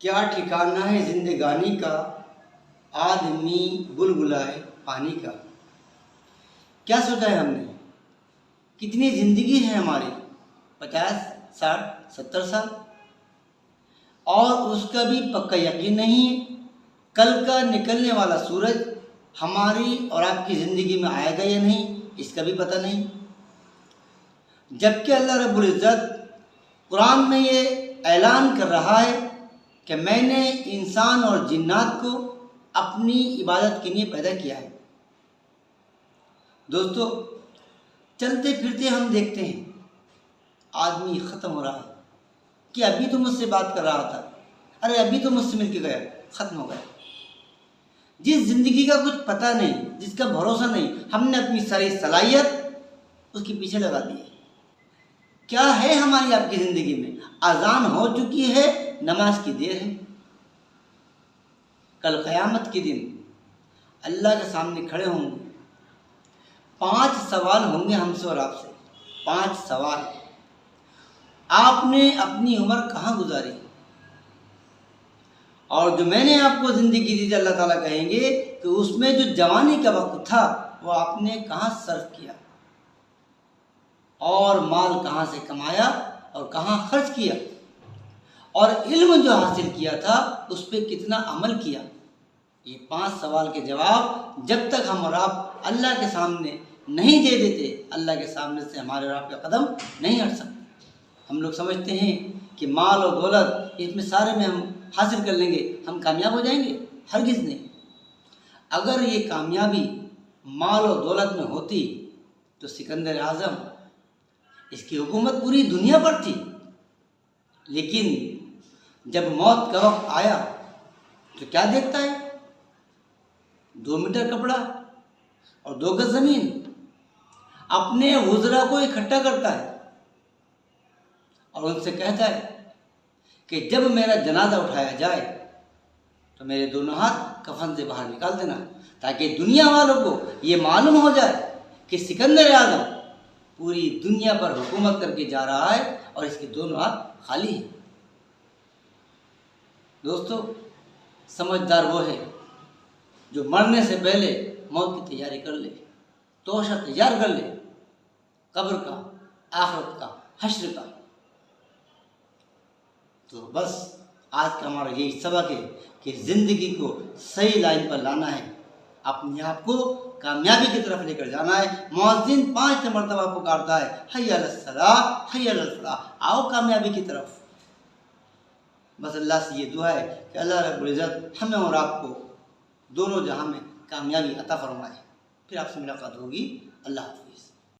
क्या ठिकाना है जिंदगानी का, आदमी बुलबुला है पानी का। क्या सोचा है हमने, कितनी ज़िंदगी है हमारी, 50, 60, 70 साल, और उसका भी पक्का यकीन नहीं है। कल का निकलने वाला सूरज हमारी और आपकी ज़िंदगी में आएगा या नहीं, इसका भी पता नहीं। जबकि अल्लाह रब्बुल इज़्ज़त कुरान में ये ऐलान कर रहा है कि मैंने इंसान और जिन्नात को अपनी इबादत के लिए पैदा किया है। दोस्तों, चलते फिरते हम देखते हैं आदमी ख़त्म हो रहा है कि अभी तो मुझसे बात कर रहा था, अरे अभी तो मुझसे मिल के गया, ख़त्म हो गया। जिस ज़िंदगी का कुछ पता नहीं, जिसका भरोसा नहीं, हमने अपनी सारी सलाहियत उसके पीछे लगा दी है। क्या है हमारी आपकी ज़िंदगी में? अजान हो चुकी है, नमाज की देर है। कल क़यामत के दिन अल्लाह के सामने खड़े होंगे, 5 सवाल होंगे हमसे और आपसे। 5 सवाल। आपने अपनी उम्र कहाँ गुजारी, और जो मैंने आपको ज़िंदगी दी थी, अल्लाह ताला कहेंगे कि उसमें जो जवानी का वक्त था वो आपने कहाँ सर्व किया, और माल कहाँ से कमाया और कहाँ खर्च किया, और इल्म जो हासिल किया था उस पर कितना अमल किया। ये 5 सवाल के जवाब जब तक हम और आप अल्लाह के सामने नहीं दे देते, अल्लाह के सामने से हमारे और आपका कदम नहीं हट सकते। हम लोग समझते हैं कि माल और दौलत इसमें सारे में हम हासिल कर लेंगे, हम कामयाब हो जाएंगे। हरगिज़ नहीं। अगर ये कामयाबी माल और दौलत में होती तो सिकंदर आज़म, इसकी हुकूमत पूरी दुनिया पर थी। लेकिन जब मौत का वक्त आया तो क्या देखता है? 2 मीटर कपड़ा और 2 गज ज़मीन। अपने वज़रा को इकट्ठा करता है और उनसे कहता है कि जब मेरा जनाजा उठाया जाए तो मेरे दोनों हाथ कफन से बाहर निकाल देना, ताकि दुनिया वालों को ये मालूम हो जाए कि सिकंदर आज़म पूरी दुनिया पर हुकूमत करके जा रहा है और इसके दोनों हाथ खाली हैं। दोस्तों, समझदार वो है जो मरने से पहले मौत की तैयारी कर ले, तोशा तैयार कर ले, कब्र का, आखिरत का, हश्र का। तो बस आज का हमारा यही सबक है कि ज़िंदगी को सही लाइन पर लाना है, अपने आप को कामयाबी की तरफ लेकर जाना है। मुअज्जिन 5 मरतबा पुकारता है, हय्या अलस सलाह, हय्या अलल फलाह, आओ कामयाबी की तरफ। बस अल्लाह से ये दुआ है कि अल्लाह रब्बुल इज़्ज़त हमें और आपको दोनों जहां में कामयाबी अता फरमाए। फिर आपसे मुलाकात होगी। अल्लाह हाफ़िज़।